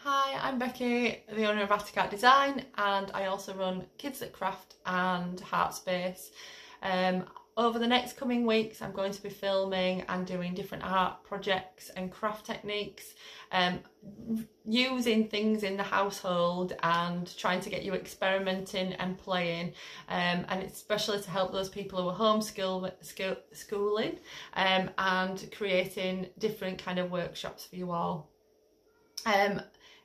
Hi, I'm Becky, the owner of Watercolour Design, and I also run Kids That Craft and Heart Space. Over the next coming weeks I'm going to be filming and doing different art projects and craft techniques, using things in the household and trying to get you experimenting and playing, and especially to help those people who are homeschooling and creating different kind of workshops for you all.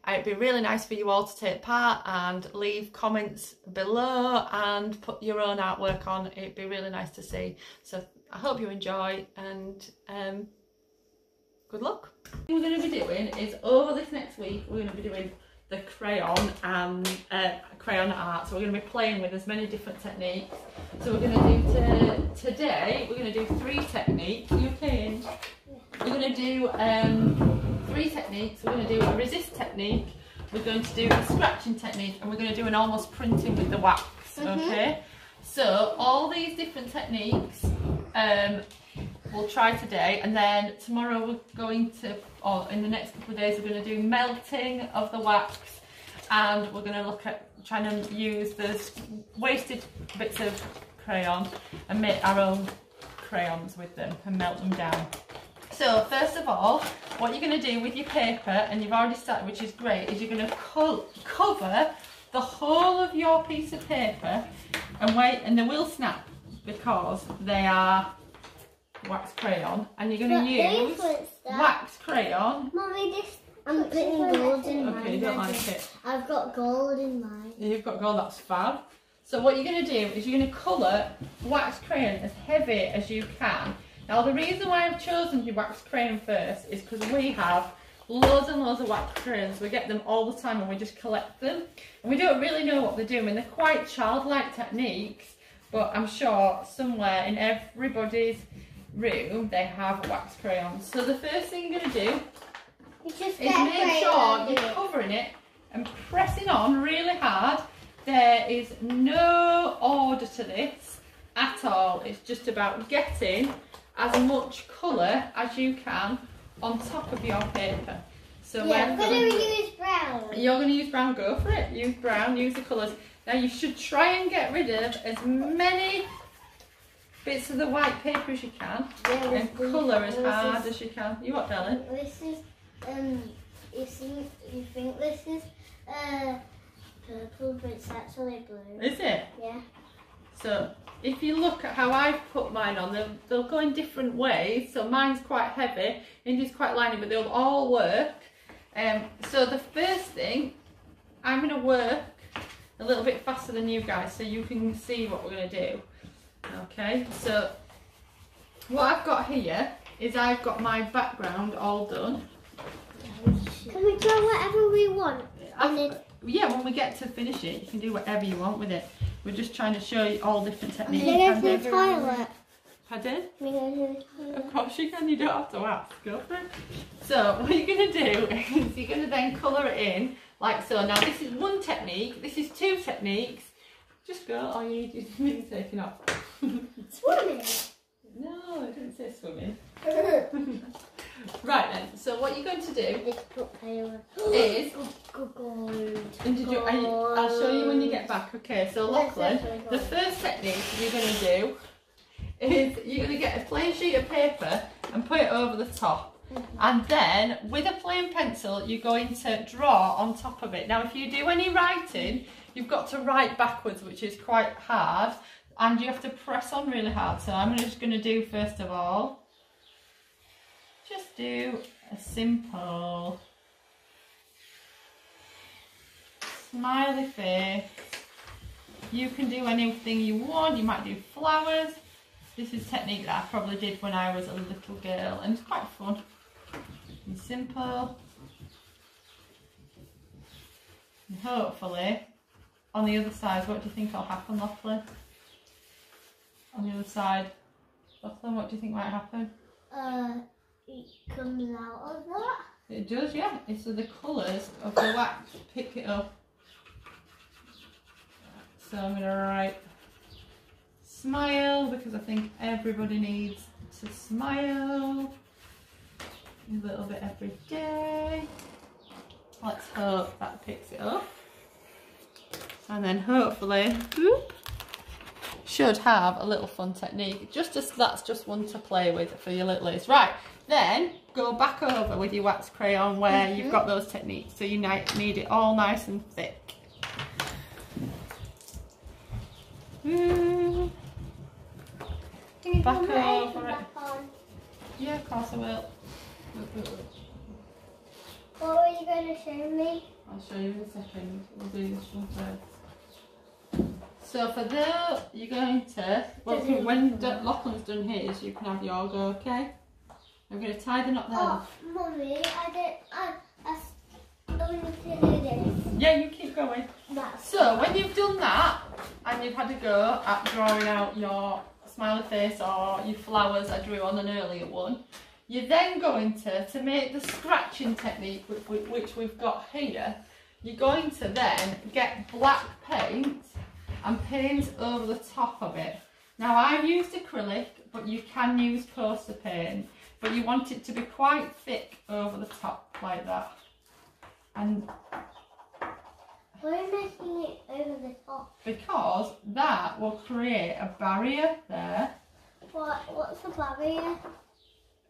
It'd be really nice for you all to take part and leave comments below and put your own artwork on. It'd be really nice to see. So I hope you enjoy, and good luck. What we're going to be doing is, over this next week, we're going to be doing the crayon and crayon art. So we're going to be playing with as many different techniques. So we're going to do today, we're going to do 3 techniques. Are you okay? We're going to do 3 techniques. We're going to do a resist technique, we're going to do a scratching technique, and we're going to do an almost printing with the wax. Okay, so all these different techniques we'll try today, and then tomorrow we're going to, or in the next couple of days, we're going to do melting of the wax, and we're going to look at trying to use those wasted bits of crayon and make our own crayons with them and melt them down. So first of all, what you're going to do with your paper, and you've already started, which is great, is you're going to cover the whole of your piece of paper, and wait, and they will snap because they are wax crayon, and you're going to use wax crayon. Mommy, this, I'm putting gold in mine. Okay, you don't like it. I've got gold in mine. You've got gold, that's fab. So what you're going to do is you're going to colour wax crayon as heavy as you can. Now the reason why I've chosen your wax crayon first is because we have loads and loads of wax crayons. We get them all the time and we just collect them. And we don't really know what they're doing. I mean, they're quite childlike techniques, but I'm sure somewhere in everybody's room they have wax crayons. So the first thing you're going to do is make sure you're covering it and pressing on really hard. There is no order to this at all. It's just about getting as much colour as you can on top of your paper. So yeah, I'm going to use brown. You're going to use brown, go for it. Use brown, use the colours. Now you should try and get rid of as many bits of the white paper as you can, and colour as hard as you can. You what, darling? This is, you think this is purple, but it's actually blue. Is it? Yeah. So if you look at how I've put mine on, they'll go in different ways. So mine's quite heavy, Indy's quite liney, but they'll all work. So the first thing, I'm going to work a little bit faster than you guys so you can see what we're going to do. Okay, so what I've got here is I've got my background all done. Can we draw whatever we want? Yeah, when we get to finish it, you can do whatever you want with it. We're just trying to show you all different techniques. Can I go to the toilet? Pardon? Can I go to the toilet? Of course you can, you don't have to ask. Go for it. So what you're going to do is you're going to then colour it in like so. Now this is one technique, this is 2 techniques. Just go, all you need is me taking off. Swimming? No, I didn't say swimming. Right then, so what you're going to do is, I'll show you when you get back. Okay, so Lachlan, the first technique you're going to do is you're going to get a plain sheet of paper and put it over the top. And then with a plain pencil you're going to draw on top of it. Now if you do any writing, you've got to write backwards, which is quite hard, and you have to press on really hard. So I'm just going to do, first of all, just do a simple smiley face. You can do anything you want. You might do flowers. This is a technique that I probably did when I was a little girl, and it's quite fun and simple. And hopefully on the other side, what do you think will happen, Lachlan? On the other side, Lachlan, what do you think might happen? It comes out of that. It does, yeah. It's so the colours of the wax pick it up. So I'm going to write smile, because I think everybody needs to smile a little bit every day. let's hope that picks it up. And then hopefully, whoop, should have a little fun technique. Just as that's just one to play with for your littlies. Right, then go back over with your wax crayon where you've got those techniques. So you need it all nice and thick. Back over it. Yeah, of course I will. What were you going to show me? I'll show you in a second. We'll do this one first. So for that, you're going to, well, when Lachlan's done his, you can have your go, okay? I'm going to tie the knot there. Oh, Mummy, I want to do this. Yeah, you keep going. So when you've done that, and you've had a go at drawing out your smiley face or your flowers I drew on an earlier one, you're then going to make the scratching technique, which we've got here, you're going to then get black paint and paint over the top of it. Now I've used acrylic, but you can use poster paint, but you want it to be quite thick over the top like that. And why are you making it over the top? Because that will create a barrier there. What's a barrier?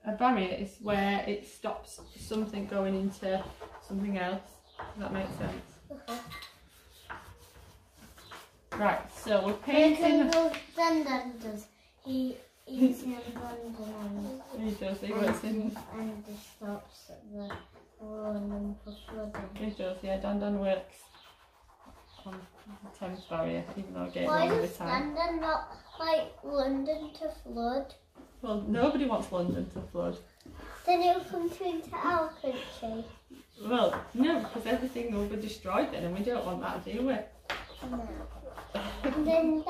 A barrier is where it stops something going into something else. Does that make sense? Right, so we're painting. Dan does. He's in London. He does, he works in. And he stops at the London for flooding. He does, yeah, Dan works on the Thames barrier, even though I get it Why wrong every does time. Dan not like London to flood? Well, nobody wants London to flood. Then it will come into our country. Well, no, because everything will be destroyed then, and we don't want that, do we? No. And then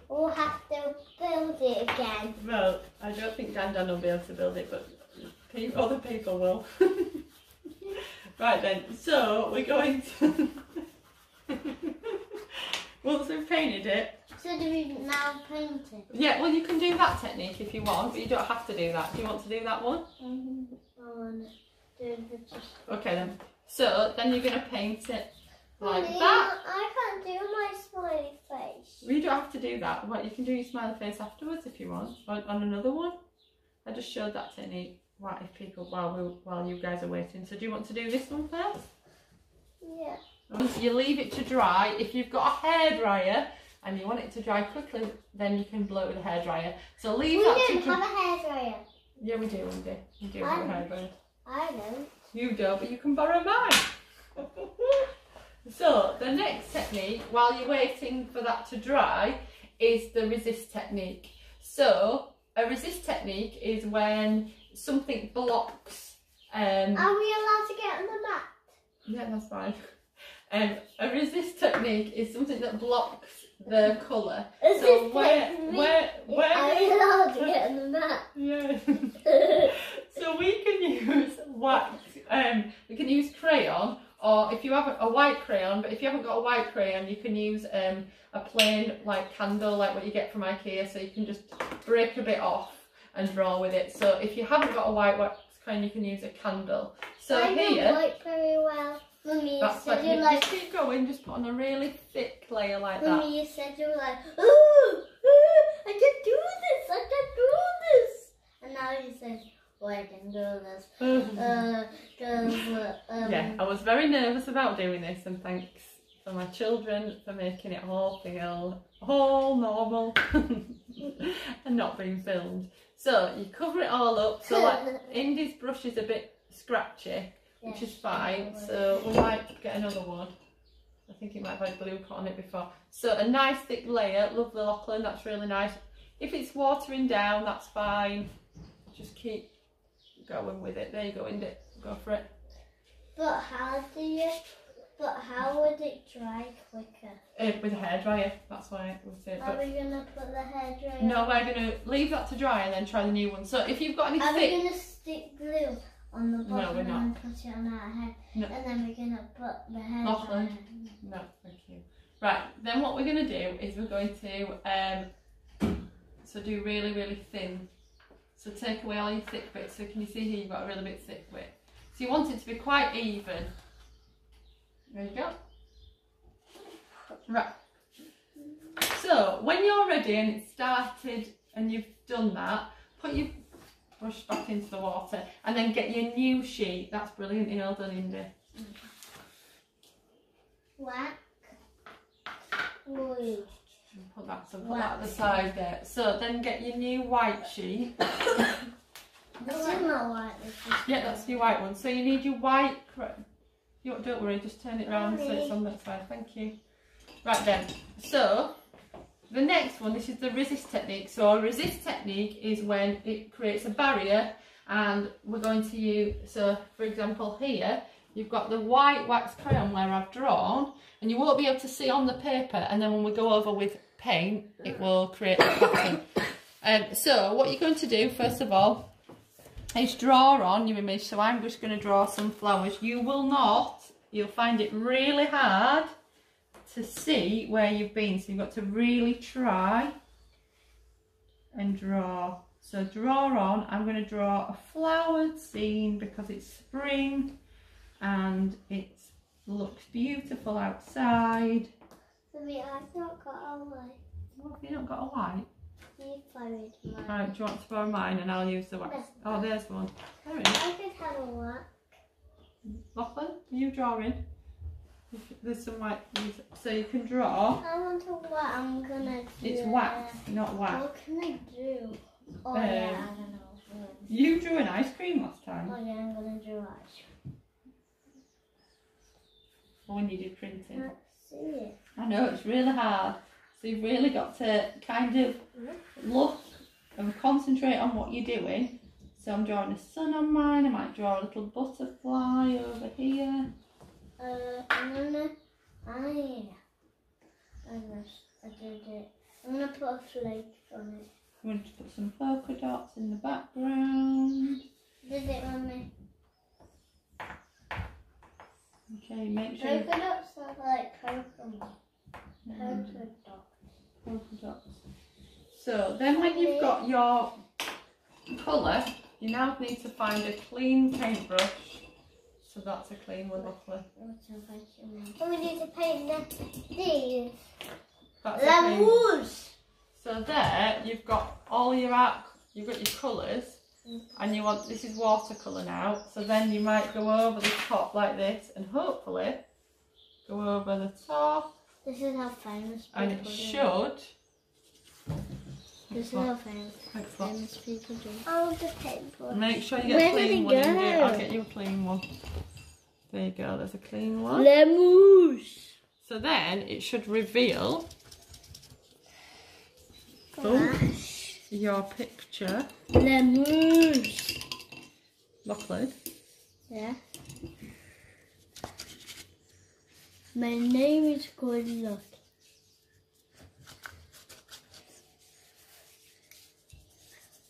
we'll have to build it again. Well, I don't think Dan will be able to build it, but other people will. Right then, so we're going to... Once we've painted it... So do we now paint it? Yeah, well you can do that technique if you want, but you don't have to do that. Do you want to do that one? I want to do the... Okay then. So then you're going to paint it like Mommy, that. I can't do my smiley face. Well, you don't have to do that. What, you can do your smiley face afterwards if you want, on another one. I just showed that technique if people while you guys are waiting. So do you want to do this one first? Yeah. Once you leave it to dry, if you've got a hairdryer and you want it to dry quickly, then you can blow it with a hairdryer. So leave that to... We don't have a hairdryer. Yeah, we do, Wendy. You do have a hairdryer. I don't. You don't, but you can borrow mine. So the next technique, while you're waiting for that to dry, is the resist technique. So a resist technique is when something blocks. Are we allowed to get on the mat? Yeah, that's fine. A resist technique is something that blocks the colour. So where are we allowed to get on the mat? Yeah. So we can use wax. We can use crayon, or if you have a white crayon. But if you haven't got a white crayon, you can use a plain like candle, like what you get from IKEA. So you can just break a bit off and draw with it. So if you haven't got a white wax crayon, you can use a candle. So I here, know white very well. Mummy, you said you like. Just keep going. Just put on a really thick layer like that. Mummy, you said you were like, ooh, I can do this. I can do this. And now you said, well, I can do this. Yeah, I was very nervous about doing this, and thanks for my children for making it all feel all normal and not being filmed. So you cover it all up. So like Indy's brush is a bit scratchy, which is fine. So we might get another one. I think it might have had glue put on it before. So a nice thick layer. Lovely, Lachlan, that's really nice. If it's watering down, that's fine. Just keep going with it. There you go, Indy. Go for it. But how would it dry quicker? With a hairdryer, that's why I would say. Are we going to put the hairdryer No, on? we're going to leave that to dry and then try the new one. So if you've got any Are thick... we going to stick glue on the bottom we're not. and put it on our head? No. And then we're going to put the hairdryer Lachlan. No, thank you. Right, then what we're going to do is we're going to do really, really thin. So take away all your thick bits. So can you see here you've got a really bit thick bit. So you want it to be quite even. There you go. Right. So when you're ready and it's started and you've done that, put your brush back into the water and then get your new sheet. That's brilliant, well done, Indy. Wax. Put that at the side there. So then get your new white sheet. This is my white. Yeah, that's your white one. So you need your white. Don't worry, just turn it round so it's on that side. Thank you. Right then. So the next one, this is the resist technique. So a resist technique is when it creates a barrier, and we're going to use. So for example, here you've got the white wax crayon where I've drawn, and you won't be able to see on the paper. And then when we go over with paint, it will create a pattern. So what you're going to do first of all is draw on your image. So I'm just going to draw some flowers. You'll find it really hard to see where you've been, so you've got to really try and draw. So draw on. I'm going to draw a flowered scene because it's spring and it looks beautiful outside. Mommy, I've not got a light. What have you not got a light? You borrowed mine. Right, do you want to borrow mine and I'll use the wax? No. Oh, there's one. There it is. I could have a wax. Lachlan, are you drawing? There's some white, so you can draw. I want to what I'm gonna do. It's wax, not wax. What can I do? Oh yeah, I don't know. You drew an ice cream last time. Oh yeah, I'm gonna do ice cream. Or when you did printing. Let's see it. I know, it's really hard. So you've really got to kind of look and concentrate on what you're doing. So I'm drawing a sun on mine. I might draw a little butterfly over here. I'm gonna. I did it. I'm gonna put a flake on it. I'm going to put some polka dots in the background. Did it, Mummy? Okay, make sure. Polka dots are like Pokemon. Polka dots. Polka dots. So then when you've got your colour, you now need to find a clean paintbrush. So that's a clean one, luckily. And we need to paint these. That's a clean one. So So there, you've got all your art, you've got your colours, and you want, this is watercolour now, so then you might go over the top like this, and hopefully go over the top. This is how famous people And it do. should. This is how famous people do. I want the paintbrush. Make sure you get a clean one. I'll get you a clean one. There you go, there's a clean one. Lemons. So then it should reveal your picture. Lemons. Lachlan. Yeah. My name is Good Luck.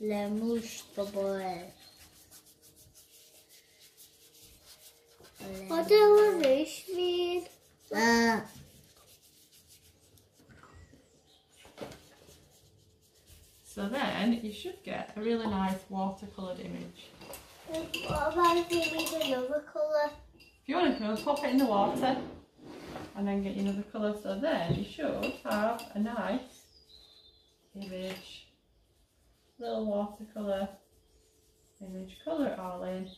Lemons, the boy. What does this mean? So then you should get a really nice watercoloured image. What about if we need another colour? If you want to pop it in the water and then get another colour. So then you should have a nice image. Little watercolour image. Colour it all in.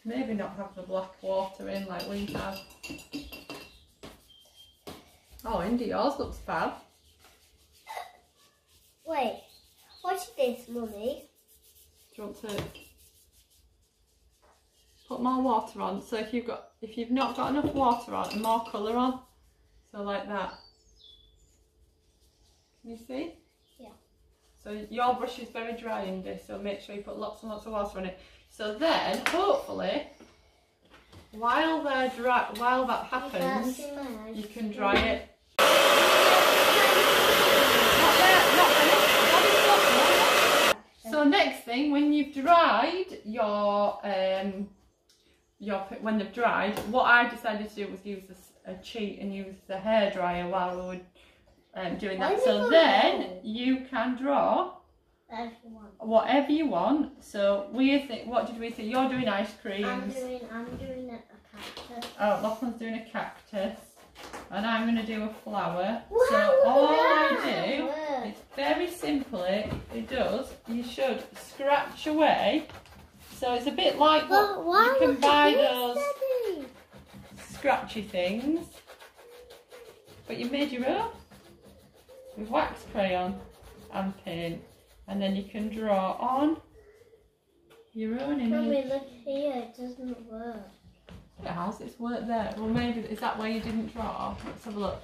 Maybe not have the black water in like we have. Oh, Indy, yours looks fab. Wait, what's this, Mummy? Do you want to put more water on? So if you've not got enough water on and more colour on, so like that. Can you see? Yeah. So your brush is very dry, Indy, so make sure you put lots and lots of water on it. So then, hopefully, while that happens, you can dry it. So next thing, when you've dried when they've dried, what I decided to do was use a cheat and use the hairdryer while we were doing that. So then you can draw Whatever you want. So we think. What did we think? You're doing ice creams. I'm doing a cactus. Oh, Lachlan's doing a cactus, and I'm going to do a flower. Wow, so all I that do, works. it's very simply. It does. You should scratch away. So it's a bit like what you can buy those scratchy things, but you made your own with wax crayon and paint, and then you can draw on your own image. Mummy, look here, it doesn't work. It has, it's worked there. Well, maybe, is that where you didn't draw? Let's have a look.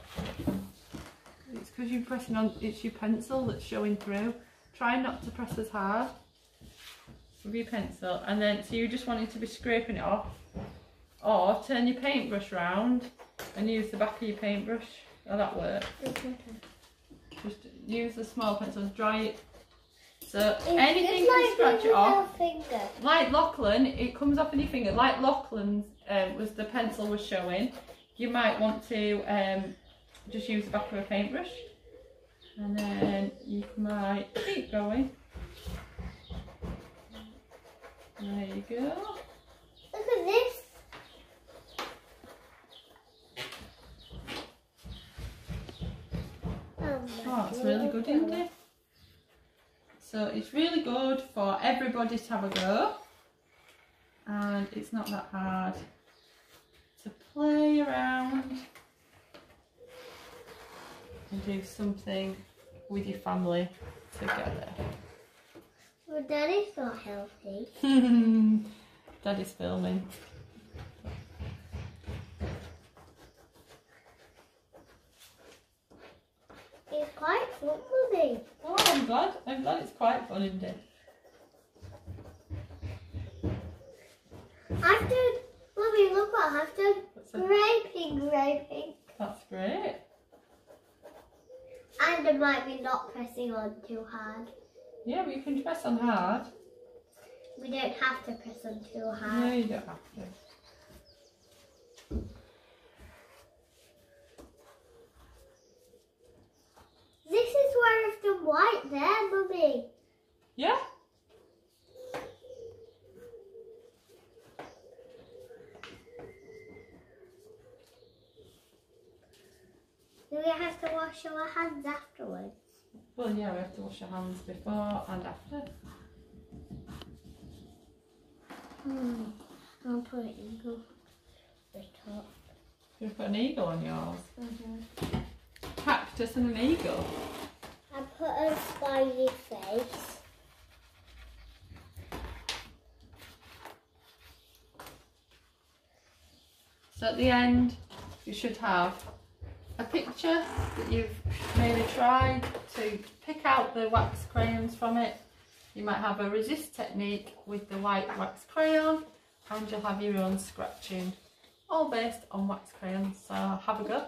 It's because you're pressing on, it's your pencil that's showing through. Try not to press as hard with your pencil, and then, so you just want it to be scraping it off. Or turn your paintbrush round and use the back of your paintbrush. Oh, that works. Just use the small pencil and dry it. So anything can scratch it off. Like Lachlan, it comes off in your finger. Like Lachlan's was the pencil was showing. You might want to just use the back of a paintbrush, and then you might keep going. There you go. Look at this. Oh, it's really good, isn't it? So it's really good for everybody to have a go, and it's not that hard to play around and do something with your family together. Well, Daddy's not healthy. Daddy's filming. It's quite fun for me. Oh, I'm glad it's quite fun, isn't it? I've done, Mummy, look what I've done. Graping. That's great. And it might be not pressing on too hard. Yeah, but you can press on hard. We don't have to press on too No, hard. you don't have to. This is where I've done white there, Mummy. Yeah? Do we have to wash our hands afterwards? Well, yeah, we have to wash our hands before and after. I'll put an eagle at the top. You put an eagle on yours. Mm-hmm. Cactus and an eagle. I put a smiley face. So at the end, you should have a picture that you've maybe tried to pick out the wax crayons from it. You might have a resist technique with the white wax crayon, and you'll have your own scratching, all based on wax crayons. So have a go.